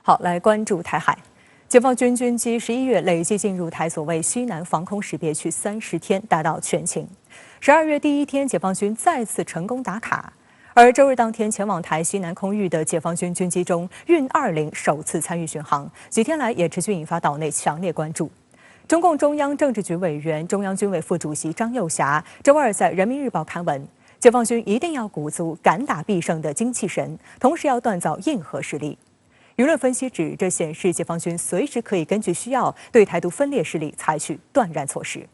好，来关注台海。解放军军机11月累计进入台所谓西南防空识别区30天，达到全勤。12月第一天，解放军再次成功打卡。而周日当天前往台西南空域的解放军军机中，运20首次参与巡航，几天来也持续引发岛内强烈关注。中共中央政治局委员、中央军委副主席张又侠周二在《人民日报》刊文，解放军一定要鼓足敢打必胜的精气神，同时要锻造硬核实力。舆论分析指，这显示解放军随时可以根据需要对台独分裂势力采取断然措施。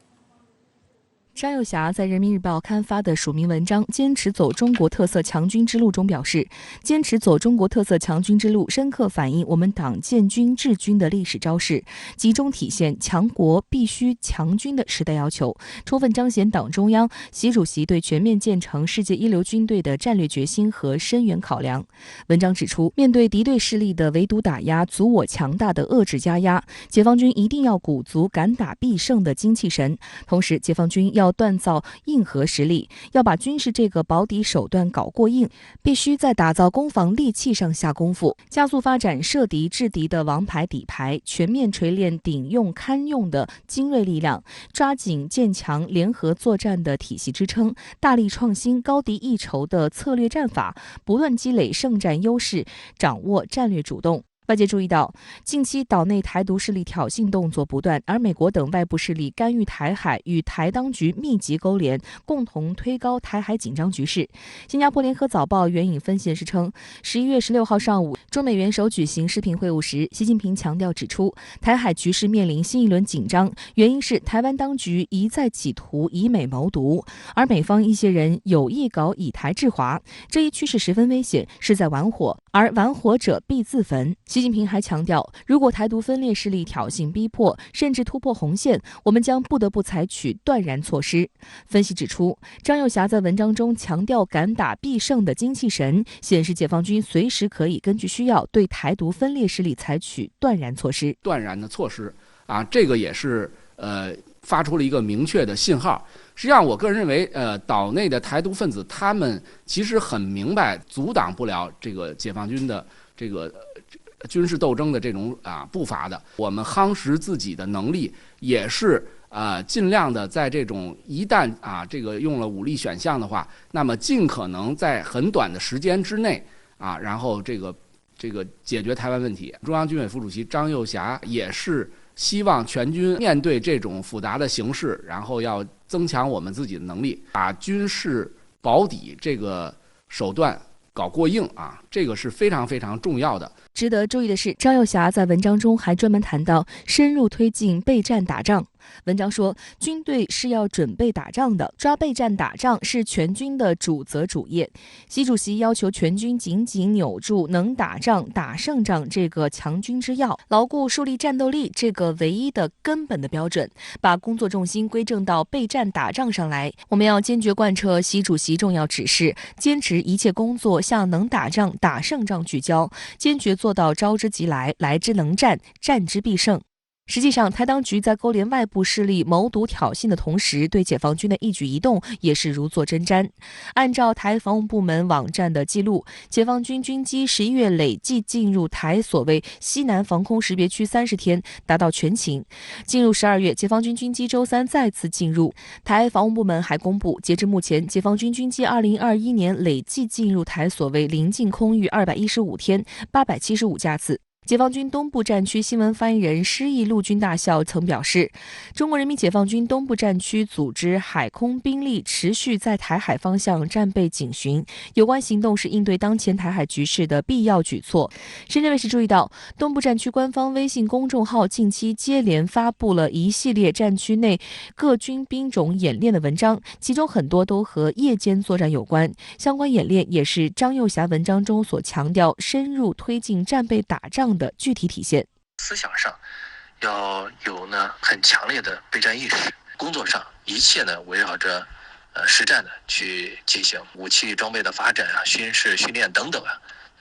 张又侠在《人民日报》刊发的署名文章《坚持走中国特色强军之路》中表示，坚持走中国特色强军之路，深刻反映我们党建军治军的历史昭示，集中体现强国必须强军的时代要求，充分彰显党中央、习主席对全面建成世界一流军队的战略决心和深远考量。文章指出，面对敌对势力的围堵打压、阻我强大的遏制加压，解放军一定要鼓足敢打必胜的精气神，同时解放军要锻造硬核实力，要把军事这个保底手段搞过硬，必须在打造攻防利器上下功夫，加速发展设敌制敌的王牌底牌，全面锤炼顶用堪用的精锐力量，抓紧建强联合作战的体系支撑，大力创新高敌一筹的策略战法，不断积累胜战优势，掌握战略主动。外界注意到，近期岛内台独势力挑衅动作不断，而美国等外部势力干预台海，与台当局密集勾连，共同推高台海紧张局势。新加坡联合早报援引分析人士称，11月16号上午，中美元首举行视频会晤时，习近平强调指出，台海局势面临新一轮紧张，原因是台湾当局一再企图以美谋独，而美方一些人有意搞以台制华，这一趋势十分危险，是在玩火，而玩火者必自焚。习近平还强调，如果台独分裂势力挑衅逼迫，甚至突破红线，我们将不得不采取断然措施。分析指出，张又侠在文章中强调敢打必胜的精气神，显示解放军随时可以根据需要对台独分裂势力采取断然措施。断然的措施啊，这个也是发出了一个明确的信号。实际上，我个人认为，岛内的台独分子他们其实很明白，阻挡不了这个解放军的这个军事斗争的这种步伐的。我们夯实自己的能力，也是尽量的在这种一旦这个用了武力选项的话，那么尽可能在很短的时间之内然后这个解决台湾问题。中央军委副主席张又侠也是希望全军面对这种复杂的形势，然后要增强我们自己的能力，把军事保底这个手段搞过硬这个是非常非常重要的。值得注意的是，张又侠在文章中还专门谈到深入推进备战打仗。文章说，军队是要准备打仗的，抓备战打仗是全军的主责主业。习主席要求全军紧紧扭住能打仗、打胜仗这个强军之要，牢固树立战斗力这个唯一的根本的标准，把工作重心归正到备战打仗上来。我们要坚决贯彻习主席重要指示，坚持一切工作向能打仗、打胜仗聚焦，坚决做到招之即来，来之能战，战之必胜。实际上，台当局在勾连外部势力谋独挑衅的同时，对解放军的一举一动也是如坐针毡。按照台防务部门网站的记录，解放军军机11月累计进入台所谓西南防空识别区30天，达到全勤。进入12月，解放军军机周三再次进入。台防务部门还公布，截至目前，解放军军机2021年累计进入台所谓临近空域215天，875架次。解放军东部战区新闻发言人施毅陆军大校曾表示，中国人民解放军东部战区组织海空兵力持续在台海方向战备警巡，有关行动是应对当前台海局势的必要举措。深圳卫视注意到，东部战区官方微信公众号近期接连发布了一系列战区内各军兵种演练的文章，其中很多都和夜间作战有关。相关演练也是张又侠文章中所强调深入推进战备打仗的具体体现。思想上要有很强烈的备战意识，工作上一切围绕着实战去进行，武器装备的发展军事训练等等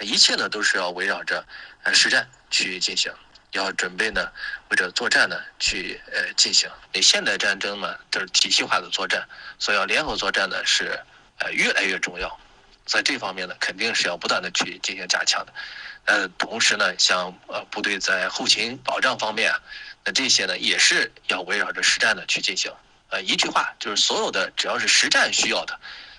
一切都是要围绕着实战去进行，要准备为着作战去进行。现代战争都是体系化的作战，所以要联合作战是越来越重要。在这方面肯定是要不断的去进行加强的。同时呢，像部队在后勤保障方面，那这些呢也是要围绕着实战的去进行。一句话就是所有的只要是实战需要的，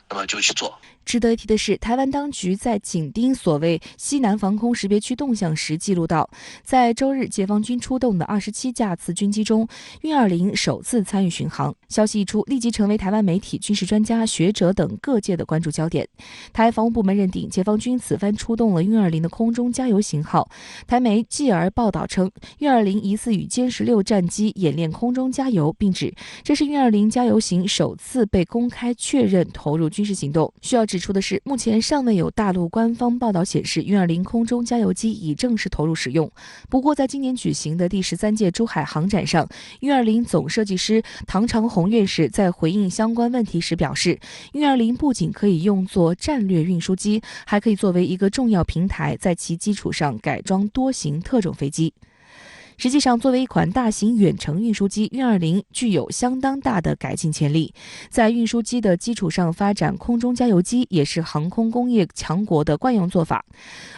那么就去做。值得一提的是，台湾当局在紧盯所谓西南防空识别区动向时记录到，在周日解放军出动的27架次军机中，运20首次参与巡航。消息一出，立即成为台湾媒体、军事专家、学者等各界的关注焦点。台防务部门认定，解放军此番出动了运20的空中加油型号。台媒继而报道称，运20疑似与歼16战机演练空中加油，并指这是运20加油型首次被公开确认投入军事行动。需要指出的是，目前尚未有大陆官方报道显示运20空中加油机已正式投入使用。不过，在今年举行的第13届珠海航展上，运20总设计师唐长红院士在回应相关问题时表示，运20不仅可以用作战略运输机，还可以作为一个重要平台，在其基础上改装多型特种飞机。实际上，作为一款大型远程运输机，运20具有相当大的改进潜力。在运输机的基础上发展空中加油机，也是航空工业强国的惯用做法。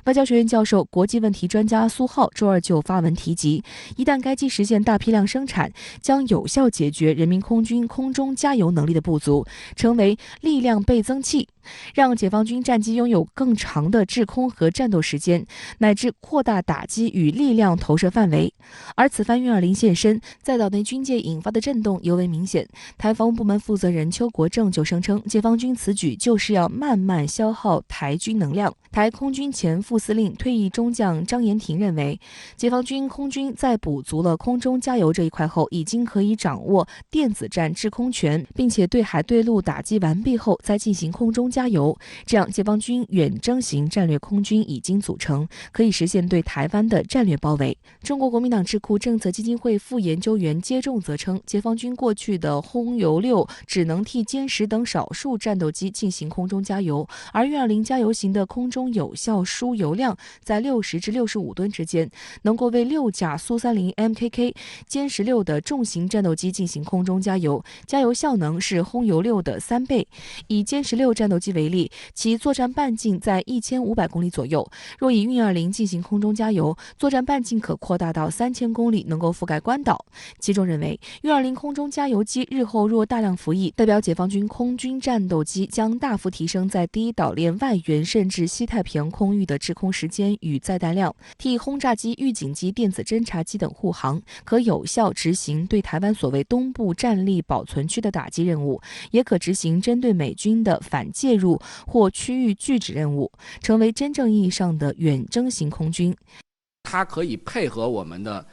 外交学院教授、国际问题专家苏浩周二就发文提及，一旦该机实现大批量生产，将有效解决人民空军空中加油能力的不足，成为力量倍增器，让解放军战机拥有更长的制空和战斗时间，乃至扩大打击与力量投射范围。而此番运20现身，在岛内军界引发的震动尤为明显。台防务部门负责人邱国正就声称，解放军此举就是要慢慢消耗台军能量。台空军前副司令、退役中将张延廷认为，解放军空军在补足了空中加油这一块后，已经可以掌握电子战制空权，并且对海对陆打击完毕后再进行空中加油。这样，解放军远征型战略空军已经组成，可以实现对台湾的战略包围。中国国民党智库政策基金会副研究员接仲则称，解放军过去的轰油6只能替歼10等少数战斗机进行空中加油，而运20加油型的空中有效输油量在60至65吨之间，能够为6架苏30 MKK、歼16的重型战斗机进行空中加油，加油效能是轰油6的3倍。以歼16战斗机为例，其作战半径在1500公里左右，若以运20进行空中加油，作战半径可扩大到3000公里，能够覆盖关岛。其中认为，运20空中加油机日后若大量服役，代表解放军空军战斗机将大幅提升在第一岛链外缘甚至西太平洋空域的制空时间与载弹量，替轰炸机、预警机、电子侦察机等护航，可有效执行对台湾所谓东部战力保存区的打击任务，也可执行针对美军的反介入或区域拒止任务，成为真正意义上的远征型空军。它可以配合我们的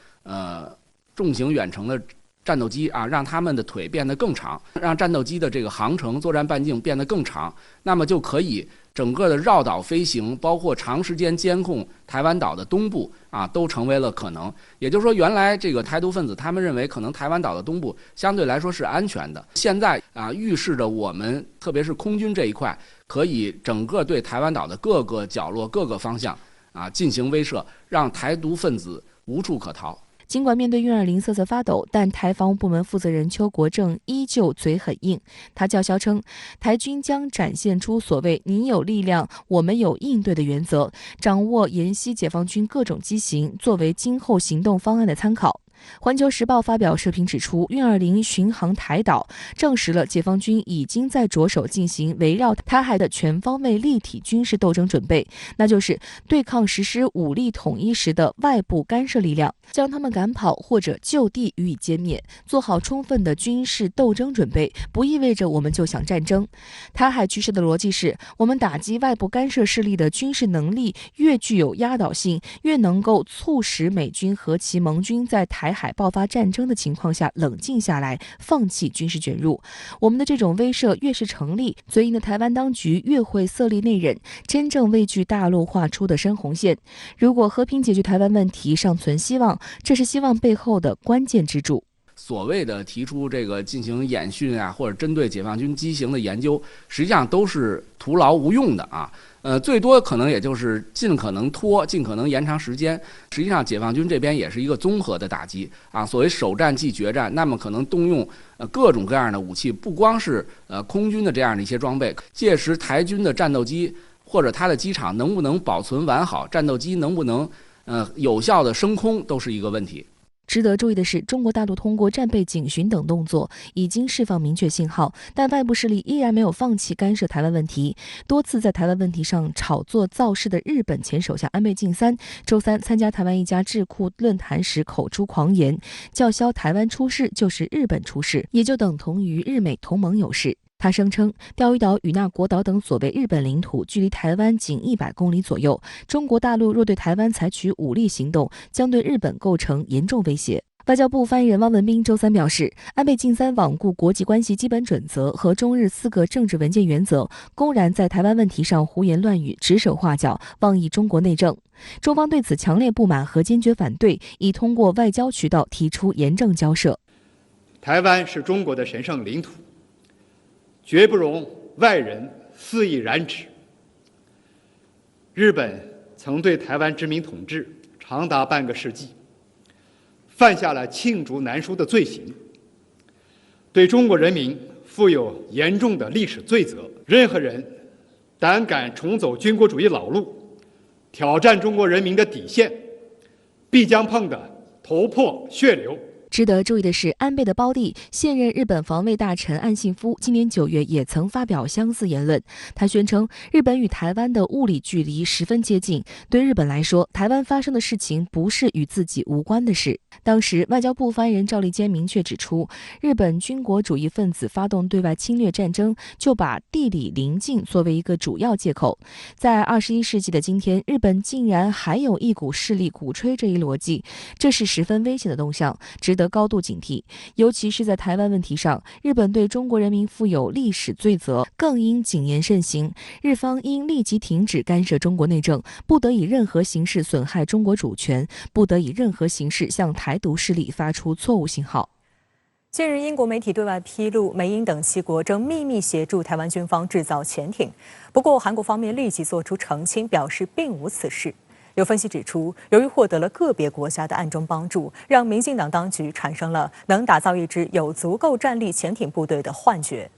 重型远程的战斗机啊，让他们的腿变得更长，让战斗机的这个航程、作战半径变得更长，那么就可以整个的绕岛飞行，包括长时间监控台湾岛的东部啊，都成为了可能。也就是说，原来这个台独分子他们认为可能台湾岛的东部相对来说是安全的，现在啊预示着我们特别是空军这一块，可以整个对台湾岛的各个角落、各个方向啊进行威慑，让台独分子无处可逃。尽管面对运20瑟瑟发抖，但台防务部门负责人邱国正依旧嘴很硬。他叫嚣称，台军将展现出所谓“你有力量，我们有应对”的原则，掌握沿袭解放军各种机型，作为今后行动方案的参考。环球时报发表社评指出，运20巡航台岛，证实了解放军已经在着手进行围绕台海的全方位立体军事斗争准备，那就是对抗实施武力统一时的外部干涉力量，将他们赶跑或者就地予以歼灭。做好充分的军事斗争准备，不意味着我们就想战争。台海局势的逻辑是，我们打击外部干涉势力的军事能力越具有压倒性，越能够促使美军和其盟军在台海爆发战争的情况下冷静下来，放弃军事卷入。我们的这种威慑越是成立，嘴硬的台湾当局越会色厉内荏，真正畏惧大陆画出的深红线。如果和平解决台湾问题尚存希望，这是希望背后的关键支柱。所谓的提出这个进行演训啊，或者针对解放军机型的研究，实际上都是徒劳无用的啊。最多可能也就是尽可能拖，尽可能延长时间。实际上，解放军这边也是一个综合的打击啊。所谓首战即决战，那么可能动用各种各样的武器，不光是空军的这样的一些装备，届时台军的战斗机或者它的机场能不能保存完好，战斗机能不能有效的升空，都是一个问题。值得注意的是，中国大陆通过战备警巡等动作已经释放明确信号，但外部势力依然没有放弃干涉台湾问题。多次在台湾问题上炒作造势的日本前首相安倍晋三，周三参加台湾一家智库论坛时口出狂言，叫嚣台湾出事就是日本出事，也就等同于日美同盟有事。他声称，钓鱼岛与那国岛等所谓日本领土距离台湾仅100公里左右，中国大陆若对台湾采取武力行动，将对日本构成严重威胁。外交部发言人汪文斌周三表示，安倍晋三罔顾国际关系基本准则和中日4个政治文件原则，公然在台湾问题上胡言乱语、指手画脚，妄议中国内政。中方对此强烈不满和坚决反对，已通过外交渠道提出严正交涉。台湾是中国的神圣领土，绝不容外人肆意染指。日本曾对台湾殖民统治长达半个世纪，犯下了罄竹难书的罪行，对中国人民负有严重的历史罪责。任何人胆敢重走军国主义老路，挑战中国人民的底线，必将碰得头破血流。值得注意的是，安倍的胞弟现任日本防卫大臣岸信夫今年9月也曾发表相似言论。他宣称，日本与台湾的物理距离十分接近，对日本来说，台湾发生的事情不是与自己无关的事。当时，外交部发言人赵立坚明确指出，日本军国主义分子发动对外侵略战争，就把地理邻近作为一个主要借口。在21世纪的今天，日本竟然还有一股势力鼓吹这一逻辑，这是十分危险的动向，值得高度警惕。尤其是在台湾问题上，日本对中国人民负有历史罪责，更应谨言慎行。日方应立即停止干涉中国内政，不得以任何形式损害中国主权，不得以任何形式向台独势力发出错误信号。近日，英国媒体对外披露，美英等7国正秘密协助台湾军方制造潜艇。不过，韩国方面立即做出澄清，表示并无此事。有分析指出，由于获得了个别国家的暗中帮助，让民进党当局产生了能打造一支有足够战力潜艇部队的幻觉。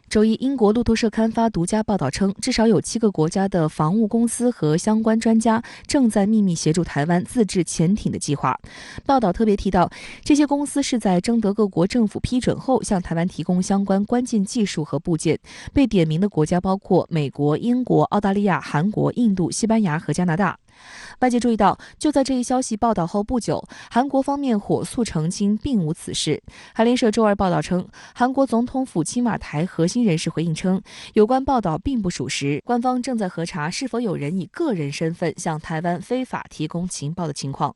周一，英国路透社刊发独家报道称，至少有7个国家的防务公司和相关专家正在秘密协助台湾自制潜艇的计划。报道特别提到，这些公司是在征得各国政府批准后，向台湾提供相关关键技术和部件。被点名的国家包括美国、英国、澳大利亚、韩国、印度、西班牙和加拿大。外界注意到，就在这一消息报道后不久，韩国方面火速澄清并无此事。韩联社周二报道称，韩国总统府青瓦台核心人士回应称，有关报道并不属实，官方正在核查是否有人以个人身份向台湾非法提供情报的情况。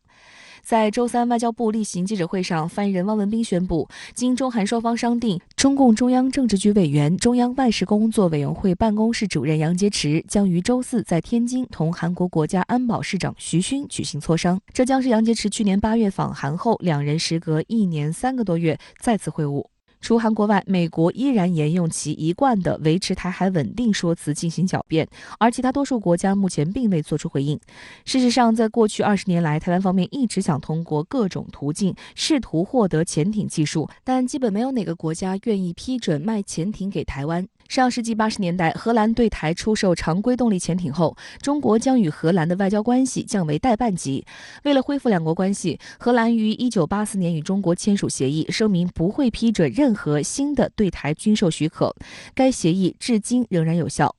在周三外交部例行记者会上，发言人汪文斌宣布，经中韩双方商定，中共中央政治局委员、中央外事工作委员会办公室主任杨洁篪将于周4在天津同韩国国家安保市长徐勋举行磋商。这将是杨洁篪去年8月访韩后，两人时隔1年3个多月再次会晤。除韩国外，美国依然沿用其一贯的维持台海稳定说辞进行狡辩，而其他多数国家目前并未做出回应。事实上，在过去20年来，台湾方面一直想通过各种途径试图获得潜艇技术，但基本没有哪个国家愿意批准卖潜艇给台湾。上世纪80年代，荷兰对台出售常规动力潜艇后，中国将与荷兰的外交关系降为代办级。为了恢复两国关系，荷兰于1984年与中国签署协议，声明不会批准任何新的对台军售许可。该协议至今仍然有效。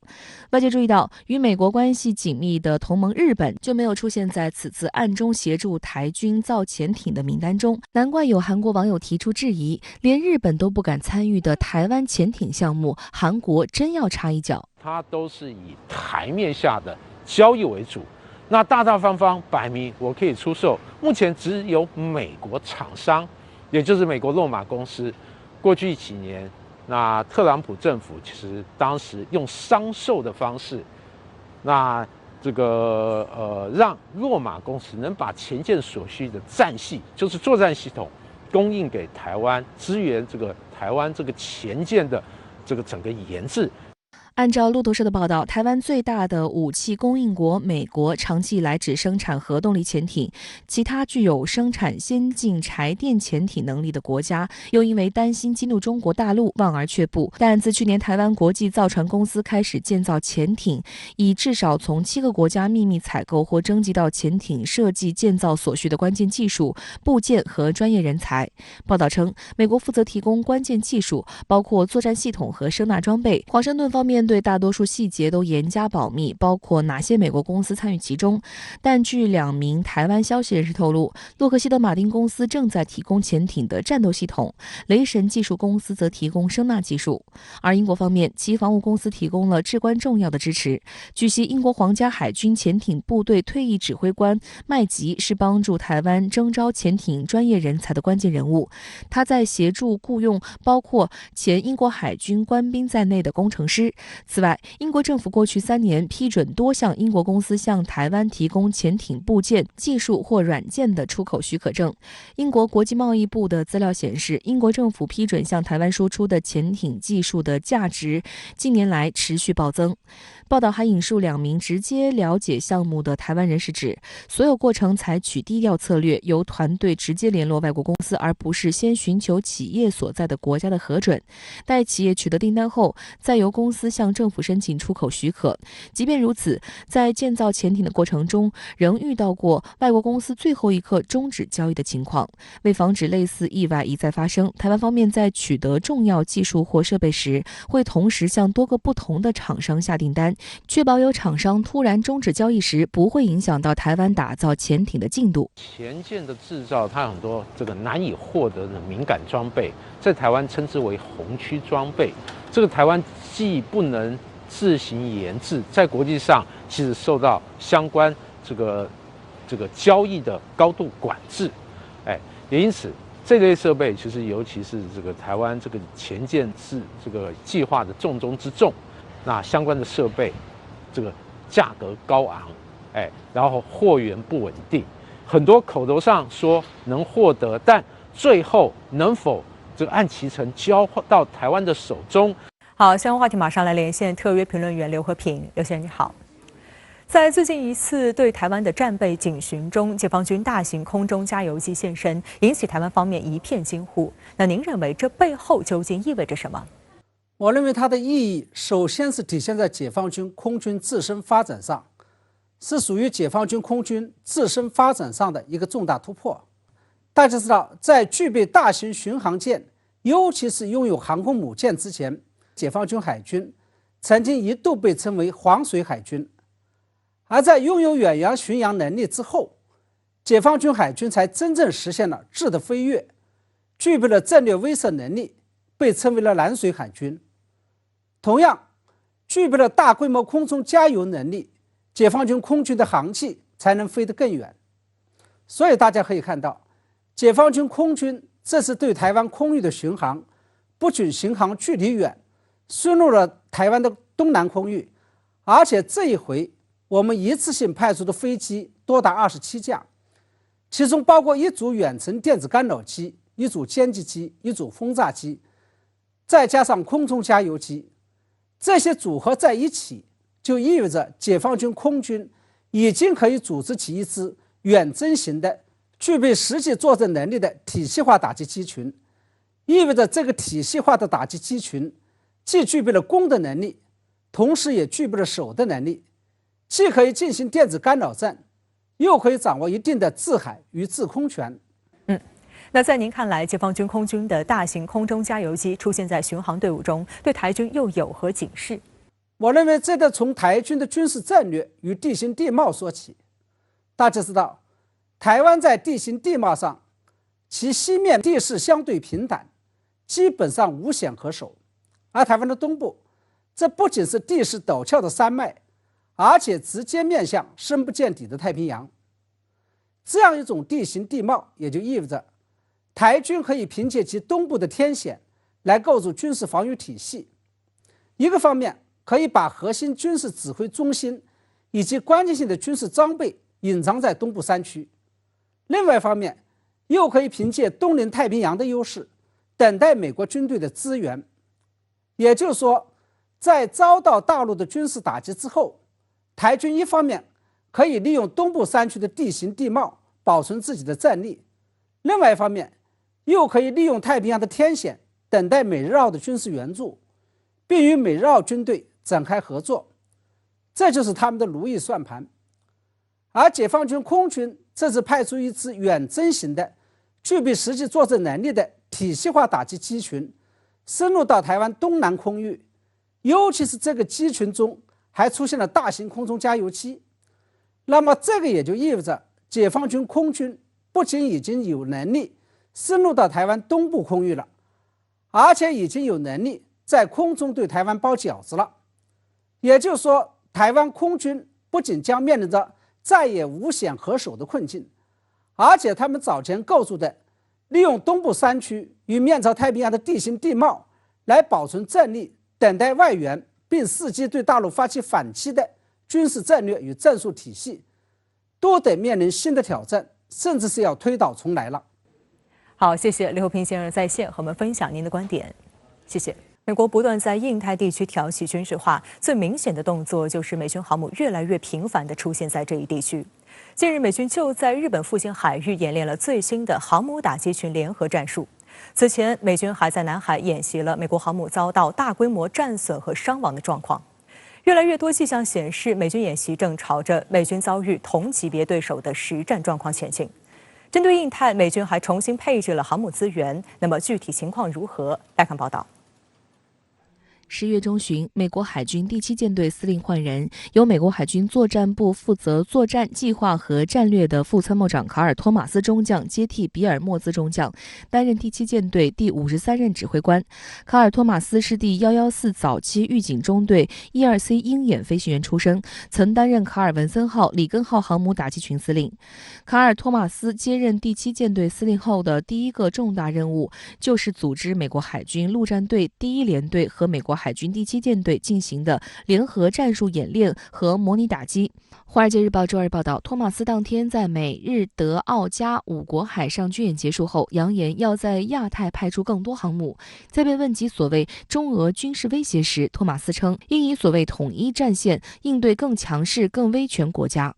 外界注意到，与美国关系紧密的同盟日本就没有出现在此次暗中协助台军造潜艇的名单中，难怪有韩国网友提出质疑，连日本都不敢参与的台湾潜艇项目，韩国真要插一脚。它都是以台面下的交易为主，那大大方方摆明我可以出售。目前只有美国厂商，也就是美国洛马公司，过去几年，那特朗普政府其实当时用商售的方式，那这个让洛马公司能把前舰所需的战系，就是作战系统，供应给台湾，支援这个台湾这个前舰的这个整个研制。按照路透社的报道，台湾最大的武器供应国美国长期以来只生产核动力潜艇，其他具有生产先进柴电潜艇能力的国家又因为担心激怒中国大陆望而却步。但自去年台湾国际造船公司开始建造潜艇，已至少从7个国家秘密采购或征集到潜艇设计建造所需的关键技术、部件和专业人才。报道称，美国负责提供关键技术，包括作战系统和声纳装备。华盛顿方面对大多数细节都严加保密，包括哪些美国公司参与其中。但据2名台湾消息人士透露，洛克希德马丁公司正在提供潜艇的战斗系统，雷神技术公司则提供声纳技术。而英国方面，其防务公司提供了至关重要的支持。据悉，英国皇家海军潜艇部队退役指挥官麦吉是帮助台湾征召潜艇专业人才的关键人物，他在协助雇佣包括前英国海军官兵在内的工程师。此外，英国政府过去3年批准多项英国公司向台湾提供潜艇部件、技术或软件的出口许可证。英国国际贸易部的资料显示，英国政府批准向台湾输出的潜艇技术的价值近年来持续暴增。报道还引述2名直接了解项目的台湾人士指，所有过程采取低调策略，由团队直接联络外国公司，而不是先寻求企业所在的国家的核准。待企业取得订单后，再由公司向政府申请出口许可。即便如此，在建造潜艇的过程中，仍遇到过外国公司最后一刻终止交易的情况。为防止类似意外一再发生，台湾方面在取得重要技术或设备时，会同时向多个不同的厂商下订单，确保有厂商突然终止交易时，不会影响到台湾打造潜艇的进度。潜舰的制造，它有很多难以获得的敏感装备，在台湾称之为红区装备。这个台湾既不能自行研制，在国际上其实受到相关这个交易的高度管制，也因此这类设备其实尤其是台湾潜舰制计划的重中之重。那相关的设备，价格高昂，然后货源不稳定，很多口头上说能获得，但最后能否按期程交到台湾的手中？好，相关话题马上来连线特约评论员刘和平。刘先生你好。在最近一次对台湾的战备警巡中，解放军大型空中加油机现身，引起台湾方面一片惊呼。那您认为这背后究竟意味着什么？我认为它的意义首先是体现在解放军空军自身发展上，是属于解放军空军自身发展上的一个重大突破。大家知道，在具备大型巡航舰，尤其是拥有航空母舰之前，解放军海军曾经一度被称为黄水海军。而在拥有远洋巡洋能力之后，解放军海军才真正实现了质的飞跃，具备了战略威慑能力，被称为了蓝水海军。同样，具备了大规模空中加油能力，解放军空军的航器才能飞得更远。所以大家可以看到，解放军空军这次对台湾空域的巡航，不仅巡航距离远，深入了台湾的东南空域，而且这一回我们一次性派出的飞机多达27架，其中包括1组远程电子干扰机、1组歼击机、1组轰炸机，再加上空中加油机。这些组合在一起，就意味着解放军空军已经可以组织起一支远征型的、具备实际作战能力的体系化打击机群，意味着这个体系化的打击机群既具备了攻的能力，同时也具备了守的能力，既可以进行电子干扰战，又可以掌握一定的制海与制空权。那在您看来，解放军空军的大型空中加油机出现在巡航队伍中，对台军又有何警示？我认为这得从台军的军事战略与地形地貌说起。大家知道，台湾在地形地貌上，其西面地势相对平坦，基本上无险可守；而台湾的东部，这不仅是地势陡峭的山脉，而且直接面向深不见底的太平洋。这样一种地形地貌，也就意味着台军可以凭借其东部的天险来构筑军事防御体系。一个方面可以把核心军事指挥中心以及关键性的军事装备隐藏在东部山区，另外一方面又可以凭借东临太平洋的优势等待美国军队的支援。也就是说，在遭到大陆的军事打击之后，台军一方面可以利用东部山区的地形地貌保存自己的战力，另外一方面又可以利用太平洋的天险等待美日澳的军事援助，并与美日澳军队展开合作，这就是他们的如意算盘。而解放军空军这次派出一支远征型的、具备实际作战能力的体系化打击机群，深入到台湾东南空域，尤其是这个机群中还出现了大型空中加油机。那么这个也就意味着解放军空军不仅已经有能力深入到台湾东部空域了，而且已经有能力在空中对台湾包饺子了。也就是说，台湾空军不仅将面临着再也无险可守的困境，而且他们早前构筑的利用东部山区与面朝太平洋的地形地貌来保存战力，等待外援，并伺机对大陆发起反击的军事战略与战术体系，都得面临新的挑战，甚至是要推倒重来了。好，谢谢刘和平先生在线和我们分享您的观点，谢谢。美国不断在印太地区挑起军事化，最明显的动作就是美军航母越来越频繁地出现在这一地区。近日，美军就在日本附近海域演练了最新的航母打击群联合战术。此前，美军还在南海演习了美国航母遭到大规模战损和伤亡的状况。越来越多迹象显示，美军演习正朝着美军遭遇同级别对手的实战状况前进。针对印太，美军还重新配置了航母资源。那么具体情况如何？来看报道。10月中旬，美国海军第7舰队司令换人，由美国海军作战部负责作战计划和战略的副参谋长卡尔·托马斯中将接替比尔·莫兹中将，担任第7舰队第53任指挥官。卡尔·托马斯是第114早期预警中队12C 鹰眼飞行员出身，曾担任卡尔文森号、里根号航母打击群司令。卡尔·托马斯接任第7舰队司令后的第一个重大任务，就是组织美国海军陆战队第1联队和美国海军第7舰队进行的联合战术演练和模拟打击。华尔街日报周二报道，托马斯当天在美日德澳加5国海上军演结束后，扬言要在亚太派出更多航母。在被问及所谓中俄军事威胁时，托马斯称应以所谓统一战线应对更强势、更威权国家。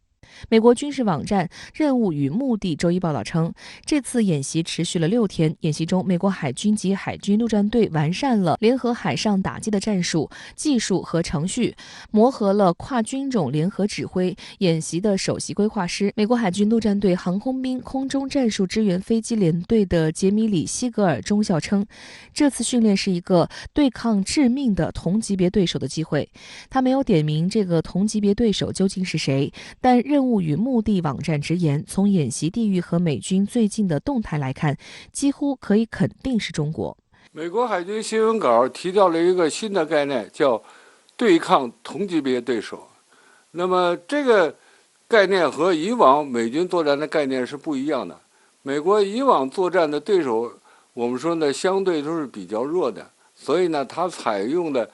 美国军事网站任务与目的周一报道称，这次演习持续了6天。演习中，美国海军及海军陆战队完善了联合海上打击的战术、技术和程序，磨合了跨军种联合指挥。演习的首席规划师、美国海军陆战队航空兵空中战术支援飞机联队的杰米里·西格尔中校称，这次训练是一个对抗致命的同级别对手的机会。他没有点名这个同级别对手究竟是谁，但任务与目的网站直言，从演习地域和美军最近的动态来看，几乎可以肯定是中国。美国海军新闻稿提到了一个新的概念，叫对抗同级别对手。那么这个概念和以往美军作战的概念是不一样的。美国以往作战的对手，我们说呢，相对都是比较弱的，所以呢，它采用的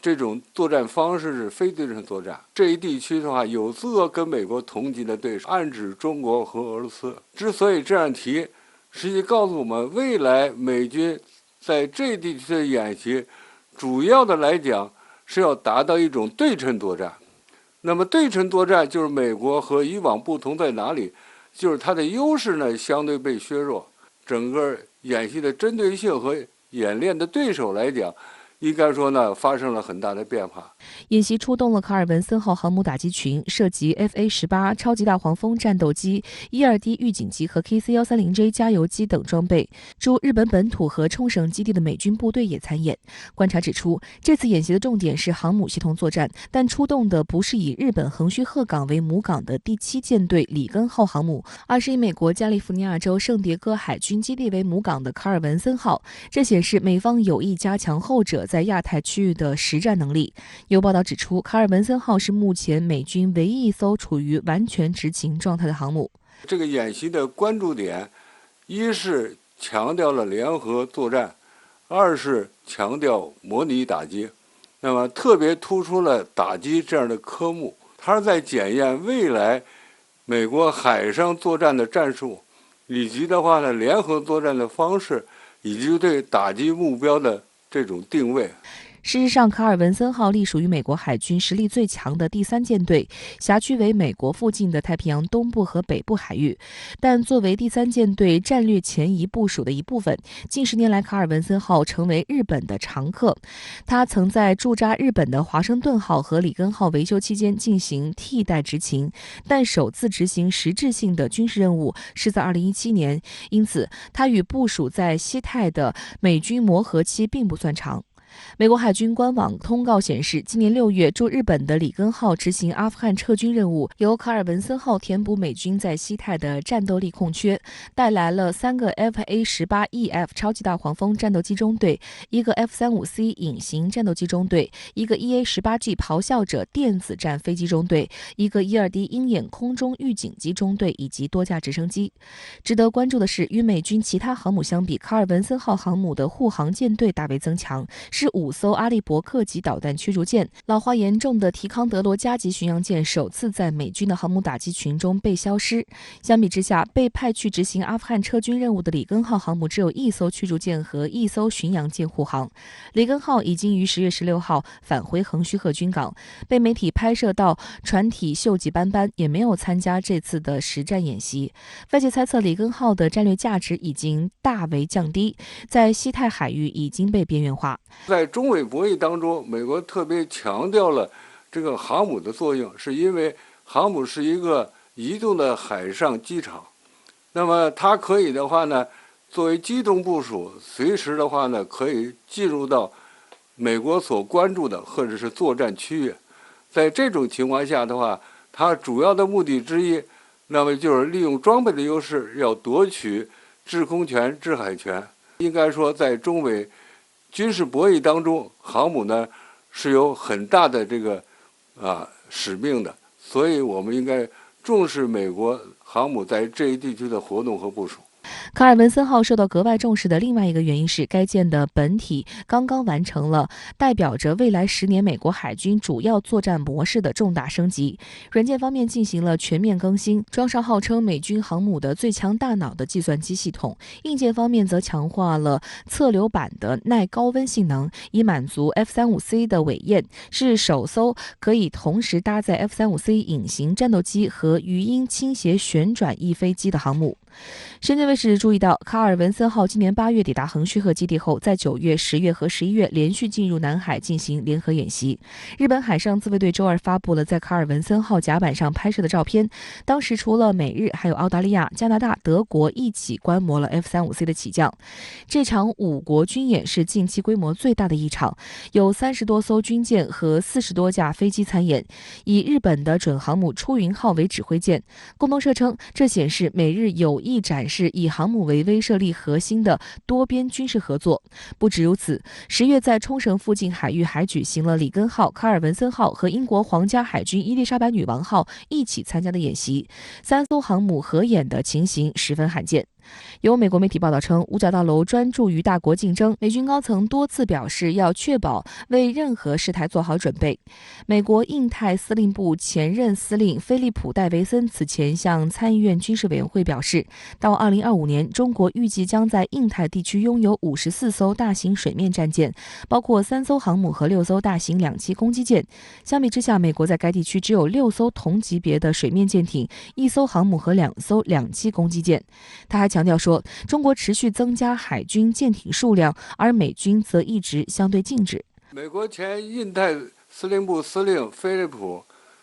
这种作战方式是非对称作战。这一地区的话，有资格跟美国同级的对手，暗指中国和俄罗斯。之所以这样提，实际告诉我们，未来美军在这地区的演习，主要的来讲是要达到一种对称作战。那么对称作战就是美国和以往不同在哪里？就是它的优势呢相对被削弱，整个演习的针对性和演练的对手来讲，应该说呢，发生了很大的变化。演习出动了卡尔文森号航母打击群，涉及 FA-18 超级大黄蜂战斗机、E-2D 预警机和 KC-130J 加油机等装备。驻日本本土和冲绳基地的美军部队也参演。观察指出，这次演习的重点是航母系统作战，但出动的不是以日本横须贺港为母港的第7舰队里根号航母，而是以美国加利福尼亚州圣迭戈海军基地为母港的卡尔文森号。这显示美方有意加强后者在亚太区域的实战能力。有报道指出，卡尔文森号是目前美军唯一一艘处于完全执勤状态的航母。这个演习的关注点，一是强调了联合作战，二是强调模拟打击。那么特别突出了打击这样的科目，它是在检验未来美国海上作战的战术，以及的话呢联合作战的方式，以及对打击目标的这种定位。事实上，卡尔文森号隶属于美国海军实力最强的第3舰队，辖区为美国附近的太平洋东部和北部海域。但作为第3舰队战略前移部署的一部分，近10年来，卡尔文森号成为日本的常客。他曾在驻扎日本的华盛顿号和里根号维修期间进行替代执勤，但首次执行实质性的军事任务是在2017年，因此他与部署在西太的美军磨合期并不算长。美国海军官网通告显示，今年6月驻日本的里根号执行阿富汗撤军任务，由卡尔文森号填补美军在西太的战斗力空缺，带来了3个 FA-18EF 超级大黄蜂战斗机中队，一个 F-35C 隐形战斗机中队，一个 EA-18G 咆哮者电子战飞机中队，一个E-2D 鹰眼空中预警机中队以及多架直升机。值得关注的是，与美军其他航母相比，卡尔文森号航母的护航舰队大为增强，是5艘阿利伯克级导弹驱逐舰，老化严重的提康德罗加级巡洋舰首次在美军的航母打击群中被消失。相比之下，被派去执行阿富汗撤军任务的里根号航母只有1艘驱逐舰和1艘巡洋舰护航。里根号已经于10月16号返回横须贺军港，被媒体拍摄到船体锈迹斑斑，也没有参加这次的实战演习。外界猜测里根号的战略价值已经大为降低，在西太海域已经被边缘化。在中美博弈当中，美国特别强调了这个航母的作用，是因为航母是一个移动的海上机场，那么它可以的话呢，作为机动部署，随时的话呢，可以进入到美国所关注的或者是作战区域。在这种情况下的话，它主要的目的之一，那么就是利用装备的优势，要夺取制空权、制海权。应该说，在中美军事博弈当中，航母呢是有很大的这个使命的，所以我们应该重视美国航母在这一地区的活动和部署。卡尔文森号受到格外重视的另外一个原因是，该舰的本体刚刚完成了代表着未来10年美国海军主要作战模式的重大升级。软件方面进行了全面更新，装上号称美军航母的最强大脑的计算机系统；硬件方面则强化了侧流板的耐高温性能，以满足 F-35C 的尾焰，是首艘可以同时搭载 F-35C 隐形战斗机和鱼鹰倾斜旋转翼飞机的航母。深圳卫视注意到，卡尔文森号今年8月抵达横须贺基地后，在9月、10月和11月连续进入南海进行联合演习。日本海上自卫队周二发布了在卡尔文森号甲板上拍摄的照片，当时除了美日，还有澳大利亚、加拿大、德国一起观摩了 F-35C 的起降。这场5国军演是近期规模最大的一场，有30多艘军舰和40多架飞机参演，以日本的准航母出云号为指挥舰。共同社称，这显示美日有意展示以航母为威慑力核心的多边军事合作。不止如此，10月在冲绳附近海域还举行了里根号、卡尔文森号和英国皇家海军伊丽莎白女王号一起参加的演习，3艘航母合演的情形十分罕见。有美国媒体报道称，五角大楼专注于大国竞争，美军高层多次表示要确保为任何事态做好准备。美国印太司令部前任司令菲利普·戴维森此前向参议院军事委员会表示，到2025年，中国预计将在印太地区拥有54艘大型水面战舰，包括3艘航母和6艘大型2栖攻击舰。相比之下，美国在该地区只有6艘同级别的水面舰艇、1艘航母和2艘2栖攻击舰。他还强调说，中国持续增加海军舰艇数量，而美军则一直相对静止。美国前印太司令部司令菲利普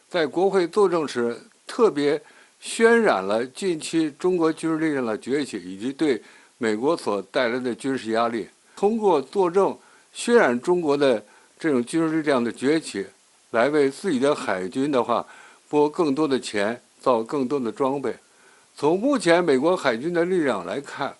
在国会作证时特别渲染了近期中国军事力量的崛起以及对美国所带来的军事压力，通过作证渲染中国的这种军事力量的崛起，来为自己的海军的话拨更多的钱，造更多的装备。从目前美国海军的力量来看，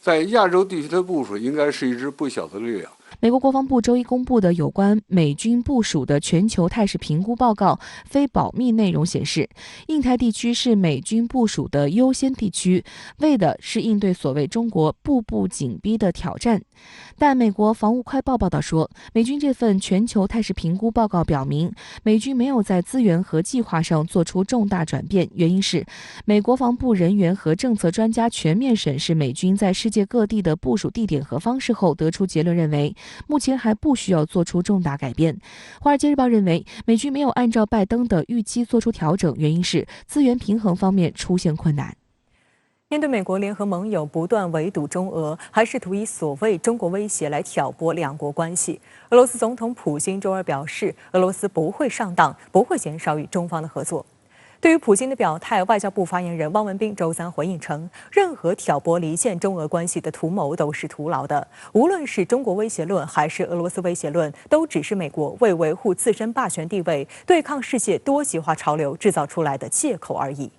在亚洲地区的部署应该是一支不小的力量。美国国防部周一公布的有关美军部署的全球态势评估报告非保密内容显示，印太地区是美军部署的优先地区，为的是应对所谓中国步步紧逼的挑战。但美国防务快报报道说，美军这份全球态势评估报告表明，美军没有在资源和计划上做出重大转变，原因是美国防部人员和政策专家全面审视美军在世界各地的部署地点和方式后，得出结论认为，目前还不需要做出重大改变。《华尔街日报》认为，美军没有按照拜登的预期做出调整，原因是资源平衡方面出现困难。面对美国联合盟友不断围堵中俄，还试图以所谓中国威胁来挑拨两国关系，俄罗斯总统普京周二表示，俄罗斯不会上当，不会减少与中方的合作。对于普京的表态，外交部发言人汪文斌周三回应称，任何挑拨离间中俄关系的图谋都是徒劳的，无论是中国威胁论还是俄罗斯威胁论，都只是美国为维护自身霸权地位、对抗世界多极化潮流制造出来的借口而已。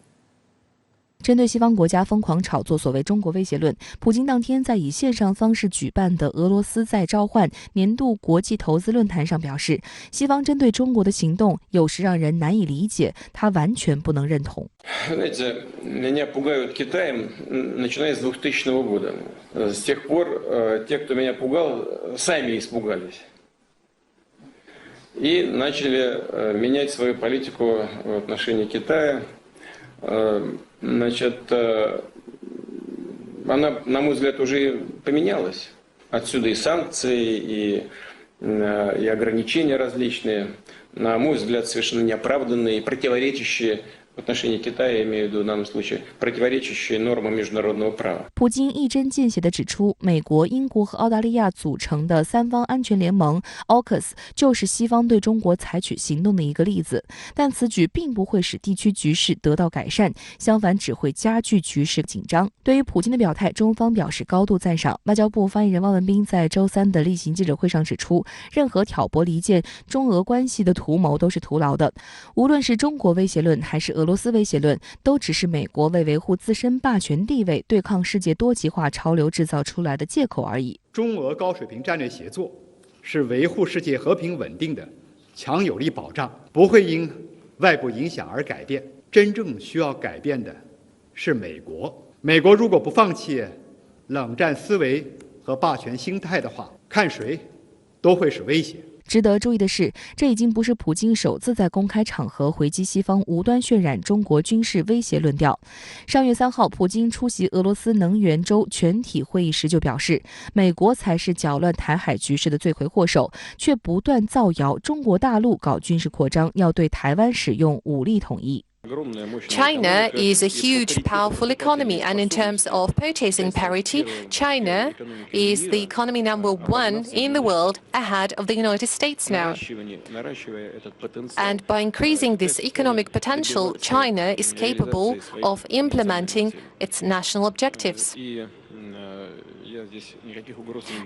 针对西方国家疯狂炒作所谓中国威胁论，普京当天在以线上方式举办的俄罗斯再召唤年度国际投资论坛上表示，西方针对中国的行动有时让人难以理解，他完全不能认同。Знаете, меня пугают Китаем, начиная с 2000 года. С тех пор те, кто меня пугал, сами испугались. И начали менять свою политику в отношении Китая. Значит, она, на мой взгляд, уже поменялась. Отсюда и санкции, и ограничения различные, на мой взгляд, совершенно неоправданные и противоречащие в отношении Китая, я имею в виду в данном случае, противоречащие нормам международного права. 普京一针见血地指出，美国、英国和澳大利亚组成的三方安全联盟 AUKUS 就是西方对中国采取行动的一个例子，但此举并不会使地区局势得到改善，相反只会加剧局势紧张。对于普京的表态，中方表示高度赞赏。外交部发言人汪文斌在周三的例行记者会上指出，任何挑拨离间中俄关系的图谋都是徒劳的，无论是中国威胁论还是俄罗斯威胁论，都只是美国为维护自身霸权地位、对抗世界多极化潮流制造出来的借口而已。中俄高水平战略协作是维护世界和平稳定的强有力保障，不会因外部影响而改变。真正需要改变的是美国。美国如果不放弃冷战思维和霸权心态的话，看谁都会是威胁。值得注意的是，这已经不是普京首次在公开场合回击西方无端渲染中国军事威胁论调。上月3号，普京出席俄罗斯能源周全体会议时就表示，美国才是搅乱台海局势的罪魁祸首，却不断造谣中国大陆搞军事扩张，要对台湾使用武力统一。China is a huge, powerful economy, and in terms of purchasing parity, China is the economy #1 in the world, ahead of the United States now. And by increasing this economic potential, China is capable of implementing its national objectives.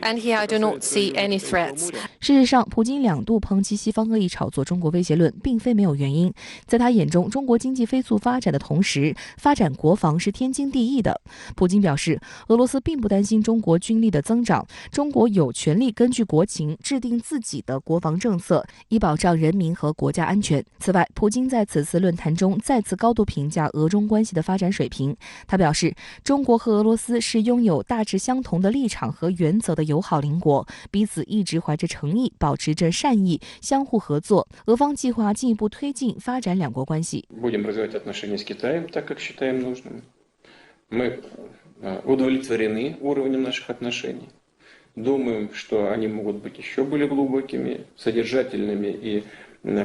And here I do not see any threats. 事实上，普京2度抨击西方恶意炒作中国威胁论，并非没有原因。在他眼中，中国经济飞速发展的同时，发展国防是天经地义的。普京表示，俄罗斯并不担心中国军力的增长，中国有权利根据国情制定自己的国防政策，以保障人民和国家安全。此外，普京在此次论坛中再次高度评价俄中关系的发展水平。他表示，中国和俄罗斯是拥有大致相同的立场和原则的友好邻国，彼此一直怀着诚意，保持着善意，相互合作。俄方计划进一步推进发展两国关系。Будем развивать отношения с Китаем, так как считаем нужным. Мы удовлетворены уровнем наших отношений. Думаем, что они могут быть еще более глубокими, содержательными и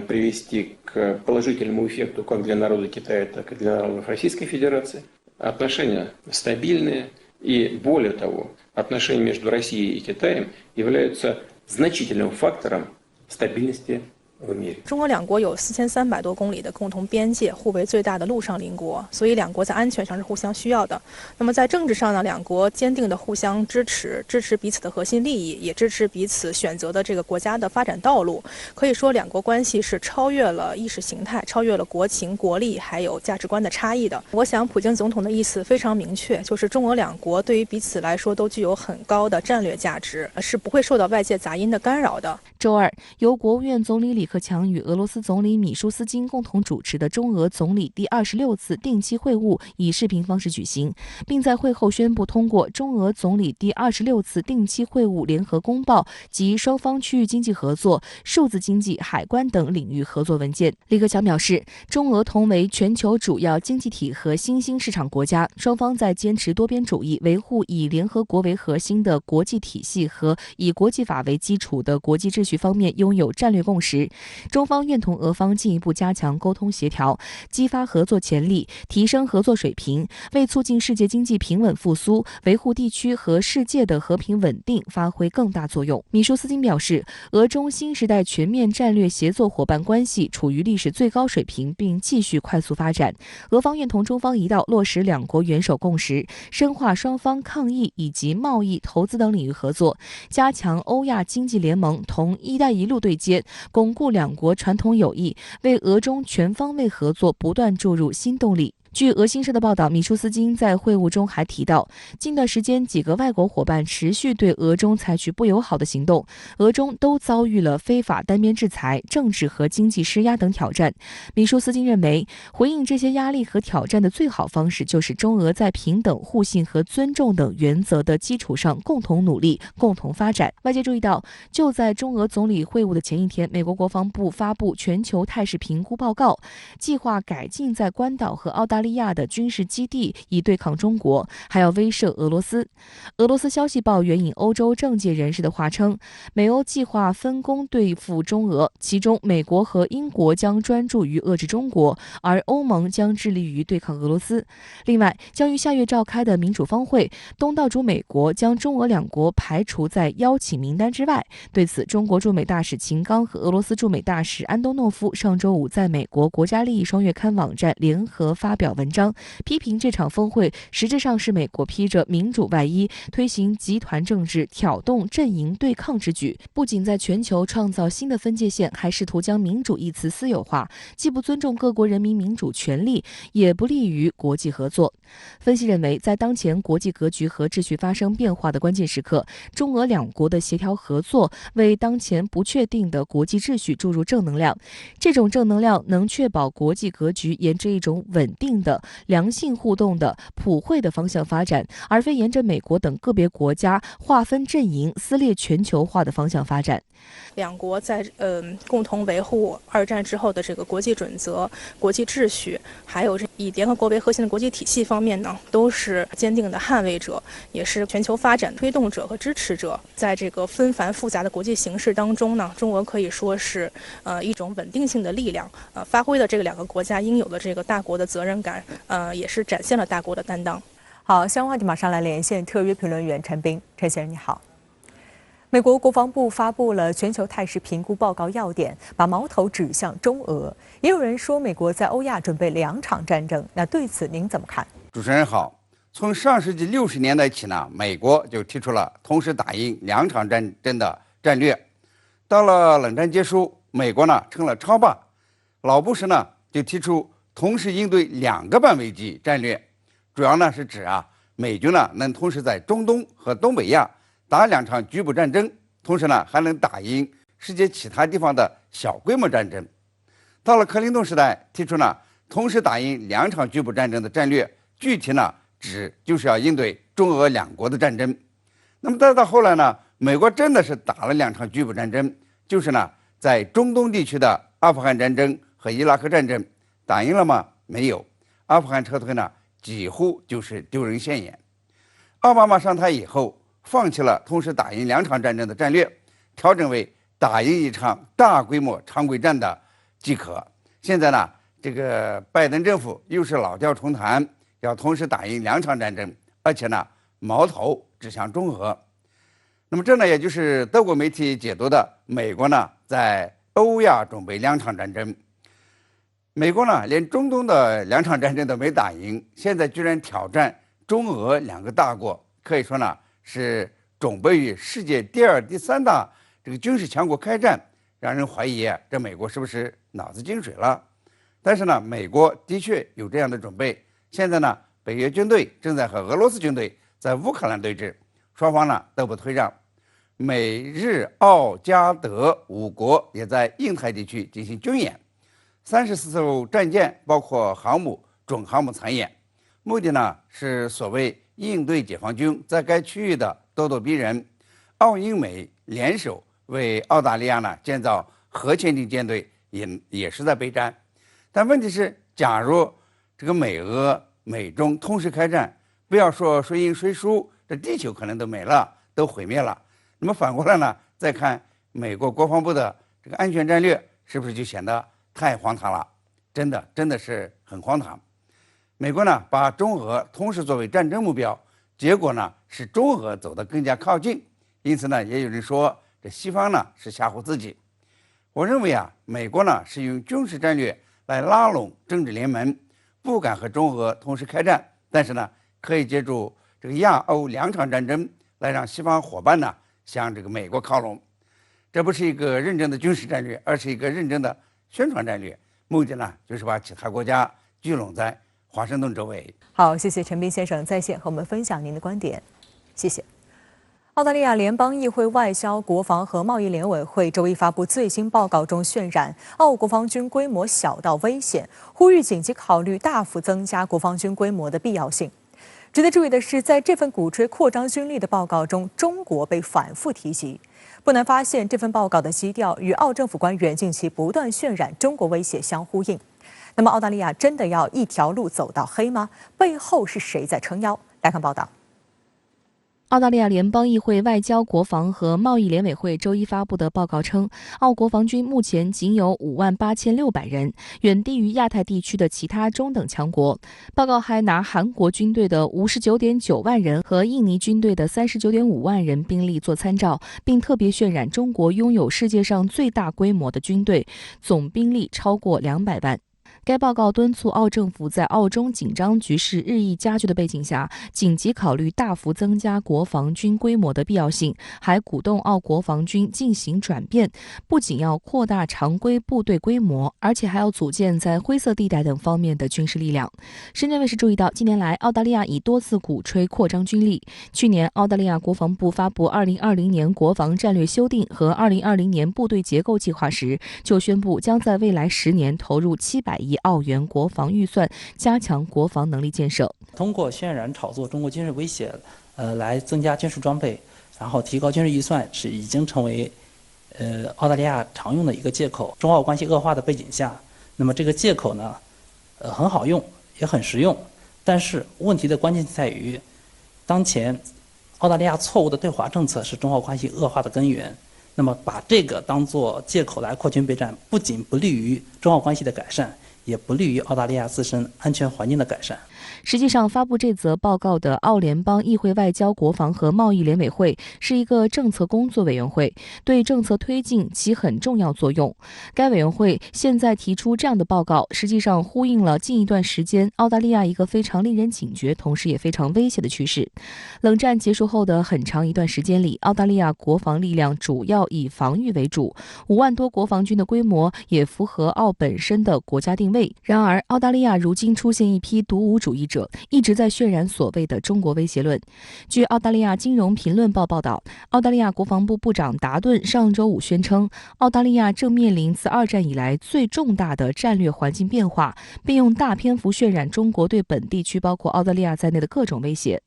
привести к положительному эффекту как для народа Китая, так и для народов Российской Федерации. Отношения стабильные. И более того, отношения между Россией и Китаем являются значительным фактором стабильности в мире. 中俄两国有4300多公里的共同边界，互为最大的陆上邻国，所以两国在安全上是互相需要的。那么在政治上呢，两国坚定的互相支持彼此的核心利益，也支持彼此选择的这个国家的发展道路。可以说，两国关系是超越了意识形态、超越了国情、国力还有价值观的差异的。我想，普京总统的意思非常明确，就是中俄两国对于彼此来说都具有很高的战略价值，是不会受到外界杂音的干扰的。周二，由国务院总理李克强与俄罗斯总理米舒斯金共同主持的中俄总理第26次定期会晤以视频方式举行，并在会后宣布通过中俄总理第26次定期会晤联合公报及双方区域经济合作、数字经济、海关等领域合作文件。李克强表示，中俄同为全球主要经济体和新兴市场国家，双方在坚持多边主义、维护以联合国为核心的国际体系和以国际法为基础的国际秩序方面拥有战略共识。中方愿同俄方进一步加强沟通协调，激发合作潜力，提升合作水平，为促进世界经济平稳复苏、维护地区和世界的和平稳定发挥更大作用。米舒斯金表示，俄中新时代全面战略协作伙伴关系处于历史最高水平，并继续快速发展。俄方愿同中方一道落实两国元首共识，深化双方抗疫以及贸易、投资等领域合作，加强欧亚经济联盟同“一带一路”对接，巩固两国传统友谊，为俄中全方位合作不断注入新动力。据俄新社的报道，米舒斯金在会晤中还提到，近段时间几个外国伙伴持续对俄中采取不友好的行动，俄中都遭遇了非法单边制裁、政治和经济施压等挑战。米舒斯金认为，回应这些压力和挑战的最好方式就是中俄在平等、互信和尊重等原则的基础上共同努力、共同发展。外界注意到，就在中俄总理会晤的前一天，美国国防部发布全球态势评估报告，计划改进在关岛和澳大利亚的军事基地，以对抗中国，还要威慑俄罗斯。俄罗斯消息报援引欧洲政界人士的话称，美欧计划分工对付中俄，其中美国和英国将专注于遏制中国，而欧盟将致力于对抗俄罗斯。另外，将于下月召开的民主峰会，东道主美国将中俄两国排除在邀请名单之外。对此，中国驻美大使秦刚和俄罗斯驻美大使安东诺夫上周五在美国国家利益双月刊网站联合发表文章，批评这场峰会实质上是美国披着民主外衣，推行集团政治，挑动阵营对抗之举，不仅在全球创造新的分界线，还试图将民主一词私有化，既不尊重各国人民民主权利，也不利于国际合作。分析认为，在当前国际格局和秩序发生变化的关键时刻，中俄两国的协调合作为当前不确定的国际秩序注入正能量。这种正能量能确保国际格局沿着一种稳定的、良性互动的、普惠的方向发展，而非沿着美国等个别国家划分阵营、撕裂全球化的方向发展。两国在共同维护二战之后的这个国际准则、国际秩序，还有以联合国为核心的国际体系方面呢，都是坚定的捍卫者，也是全球发展推动者和支持者。在这个纷繁复杂的国际形势当中呢，中俄可以说是一种稳定性的力量，发挥了这个两个国家应有的这个大国的责任感，也是展现了大国的担当。好，相关话题马上来连线特约评论员陈斌。陈先生你好。美国国防部发布了全球态势评估报告要点，把矛头指向中俄。也有人说，美国在欧亚准备2场战争，那对此您怎么看？主持人好。从上世纪60年代起呢，美国就提出了同时打赢2场战争的战略。到了冷战结束，美国呢成了超霸，老布什呢就提出同时应对2个半危机战略，主要呢是指美军呢能同时在中东和东北亚打2场局部战争，同时呢还能打赢世界其他地方的小规模战争。到了克林顿时代，提出呢同时打赢2场局部战争的战略，具体呢就是要应对中俄2国的战争。那么再到后来呢，美国真的是打了2场局部战争，就是呢在中东地区的阿富汗战争和伊拉克战争。打赢了吗？没有，阿富汗撤退呢几乎就是丢人现眼。奥巴马上台以后，放弃了同时打赢2场战争的战略，调整为打赢1场大规模常规战的即可。现在呢，这个拜登政府又是老调重弹，要同时打赢2场战争，而且呢矛头指向中俄。那么这呢，也就是德国媒体解读的美国呢在欧亚准备2场战争。美国呢连中东的2场战争都没打赢，现在居然挑战中俄2个大国，可以说呢是准备与世界第2、第3大这个军事强国开战，让人怀疑这美国是不是脑子进水了。但是呢，美国的确有这样的准备。现在呢，北约军队正在和俄罗斯军队在乌克兰对峙，双方呢都不退让。美日澳加德5国也在印太地区进行军演，34艘战舰包括航母、准航母参演，目的呢是所谓应对解放军在该区域的咄咄逼人。澳英美联手为澳大利亚呢建造核潜艇舰队也是在备战。但问题是，假如这个美俄美中同时开战，不要说谁赢谁输，这地球可能都没了，都毁灭了。那么反过来呢，再看美国国防部的这个安全战略，是不是就显得太荒唐了？真的是很荒唐。美国呢把中俄同时作为战争目标，结果呢使中俄走得更加靠近。因此呢，也有人说这西方呢是吓唬自己。我认为啊，美国呢是用军事战略来拉拢政治联盟，不敢和中俄同时开战，但是呢，可以借助这个亚欧2场战争来让西方伙伴呢向这个美国靠拢。这不是一个认真的军事战略，而是一个认真的宣传战略，目的呢就是把其他国家聚拢在华盛顿周围。好，谢谢陈斌先生在线和我们分享您的观点，谢谢。澳大利亚联邦议会外交、国防和贸易联委会周一发布最新报告中渲染澳国防军规模小到危险，呼吁紧急考虑大幅增加国防军规模的必要性。值得注意的是，在这份鼓吹扩张军力的报告中，中国被反复提及。不难发现，这份报告的基调与澳政府官员近期不断渲染中国威胁相呼应。那么，澳大利亚真的要一条路走到黑吗？背后是谁在撑腰？来看报道。澳大利亚联邦议会外交、国防和贸易联委会周一发布的报告称，澳国防军目前仅有58600人，远低于亚太地区的其他中等强国。报告还拿韩国军队的59.9万人和印尼军队的39.5万人兵力做参照，并特别渲染中国拥有世界上最大规模的军队，总兵力超过200万。该报告敦促澳政府在澳中紧张局势日益加剧的背景下，紧急考虑大幅增加国防军规模的必要性，还鼓动澳国防军进行转变，不仅要扩大常规部队规模，而且还要组建在灰色地带等方面的军事力量。深圳卫视注意到，近年来澳大利亚已多次鼓吹扩张军力。去年，澳大利亚国防部发布2020年国防战略修订和2020年部队结构计划时，就宣布将在未来10年投入700亿澳元国防预算，加强国防能力建设。通过渲染炒作中国军事威胁，来增加军事装备，然后提高军事预算，是已经成为澳大利亚常用的一个借口。中澳关系恶化的背景下，那么这个借口呢，很好用，也很实用。但是问题的关键在于，当前澳大利亚错误的对华政策是中澳关系恶化的根源。那么把这个当作借口来扩军备战，不仅不利于中澳关系的改善，也不利于澳大利亚自身安全环境的改善。实际上，发布这则报告的澳联邦议会外交、国防和贸易联委会是一个政策工作委员会，对政策推进起很重要作用。该委员会现在提出这样的报告，实际上呼应了近一段时间澳大利亚一个非常令人警觉，同时也非常危险的趋势。冷战结束后的很长一段时间里，澳大利亚国防力量主要以防御为主，5万多国防军的规模也符合澳本身的国家定位。然而，澳大利亚如今出现一批独武主义者，一直在渲染所谓的中国威胁论。据澳大利亚金融评论报报道，澳大利亚国防部部长达顿上周五宣称，澳大利亚正面临自2战以来最重大的战略环境变化，并用大篇幅渲染中国对本地区包括澳大利亚在内的各种威胁。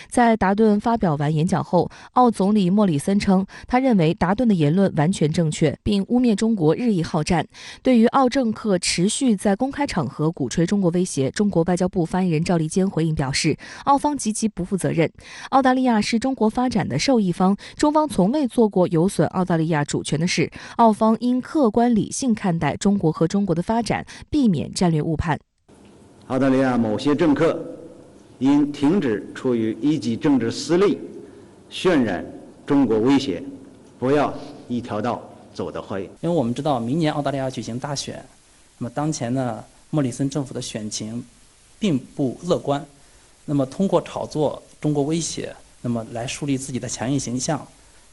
在达顿发表完演讲后，澳总理莫里森称，他认为达顿的言论完全正确，并污蔑中国日益好战。对于澳政客持续在公开场合鼓吹中国威胁，中国外交部发言人赵立坚回应表示，澳方极其不负责任。澳大利亚是中国发展的受益方，中方从未做过有损澳大利亚主权的事，澳方应客观理性看待中国和中国的发展，避免战略误判。澳大利亚某些政客应停止出于一己政治私利渲染中国威胁，不要一条道走得黑。因为我们知道明年澳大利亚举行大选，那么当前呢，莫里森政府的选情并不乐观。那么通过炒作中国威胁，那么来树立自己的强硬形象，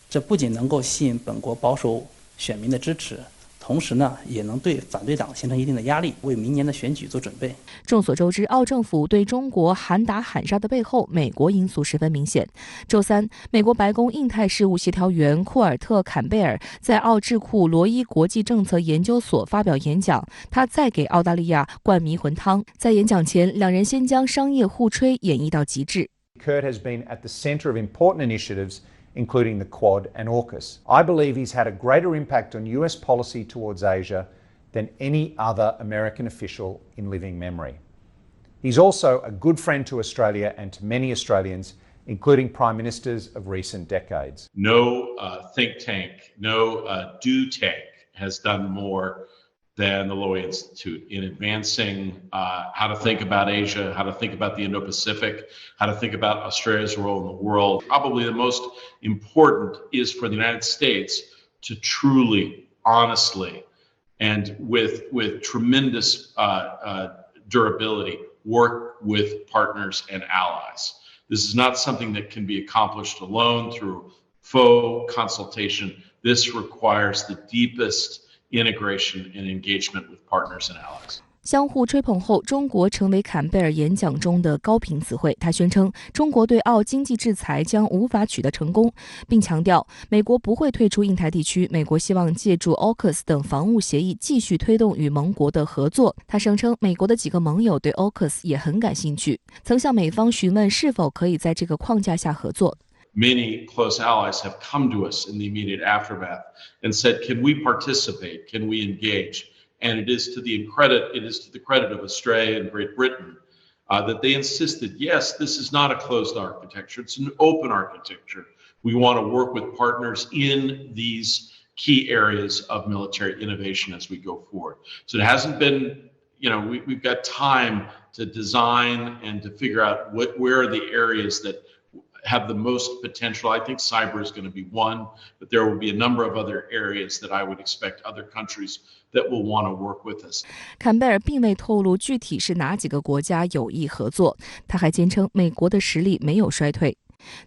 这不仅能够吸引本国保守选民的支持，同时呢，也能对反对党形成一定的压力，为明年的选举做准备。众所周知，澳政府对中国喊打喊杀的背后，美国因素十分明显。周三，美国白宫印太事务协调员库尔特·坎贝尔在澳智库罗伊国际政策研究所发表演讲，他再给澳大利亚灌迷魂汤。在演讲前，两人先将商业互吹演绎到极致。Kurt has been at the centre of important initiatives, including the Quad and AUKUS. I believe he's had a greater impact on US policy towards Asia than any other American official in living memory. He's also a good friend to Australia and to many Australians, including prime ministers of recent decades. No think tank, no do tank has done more than the Lowy Institute in advancing how to think about Asia, how to think about the Indo-Pacific, how to think about Australia's role in the world. Probably the most important is for the United States to truly, honestly, and with tremendous durability, work with partners and allies. This is not something that can be accomplished alone through faux consultation. This requires the deepest integration and engagement with partners and allies. 相互吹捧后，中国成为坎贝尔演讲中的高频词汇。他宣称，中国对澳经济制裁将无法取得成功，并强调美国不会退出印太地区。美国希望借助 AUKUS 等防务协议继续推动与盟国的合作。他声称，美国的几个盟友对 AUKUS 也很感兴趣，曾向美方询问是否可以在这个框架下合作。Many close allies have come to us in the immediate aftermath and said, "Can we participate? Can we engage?" And it is to the credit of Australia and Great Britain that they insisted, yes, this is not a closed architecture; it's an open architecture. We want to work with partners in these key areas of military innovation as we go forward. So it hasn't been, we've got time to design and to figure out where are the areas that have the most potential. I think cyber is going to be one, but there will be a number of other areas that I would expect other countries that will want to work with us. 坎贝尔并未透露具体是哪几个国家有意合作，他还坚称美国的实力没有衰退。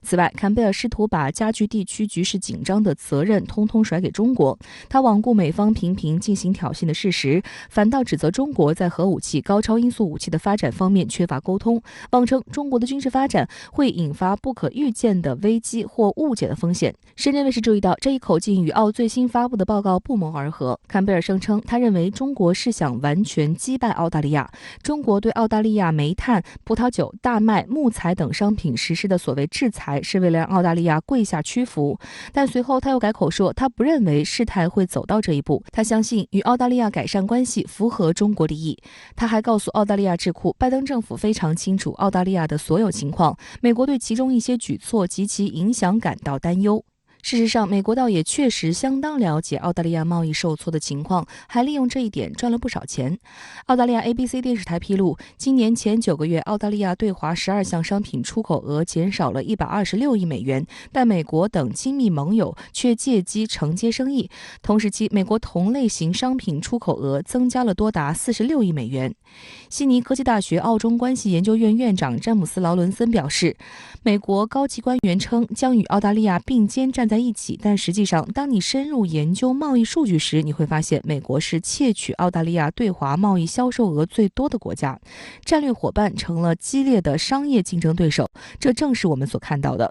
此外，坎贝尔试图把加剧地区局势紧张的责任通通甩给中国。他罔顾美方频频进行挑衅的事实，反倒指责中国在核武器、高超音速武器的发展方面缺乏沟通，妄称中国的军事发展会引发不可预见的危机或误解的风险。深圳卫视注意到这一口径与澳最新发布的报告不谋而合。坎贝尔声称，他认为中国是想完全击败澳大利亚。中国对澳大利亚煤炭、葡萄酒、大麦、木材等商品实施的所谓制裁是为了让澳大利亚跪下屈服，但随后他又改口说，他不认为事态会走到这一步，他相信与澳大利亚改善关系符合中国利益。他还告诉澳大利亚智库，拜登政府非常清楚澳大利亚的所有情况，美国对其中一些举措及其影响感到担忧。事实上，美国倒也确实相当了解澳大利亚贸易受挫的情况，还利用这一点赚了不少钱。澳大利亚 ABC 电视台披露，今年前9个月，澳大利亚对华12项商品出口额减少了126亿美元，但美国等亲密盟友却借机承接生意。同时期，美国同类型商品出口额增加了多达46亿美元。悉尼科技大学澳中关系研究院院长詹姆斯·劳伦森表示，美国高级官员称将与澳大利亚并肩站在一起，但实际上，当你深入研究贸易数据时，你会发现美国是窃取澳大利亚对华贸易销售额最多的国家，战略伙伴成了激烈的商业竞争对手，这正是我们所看到的。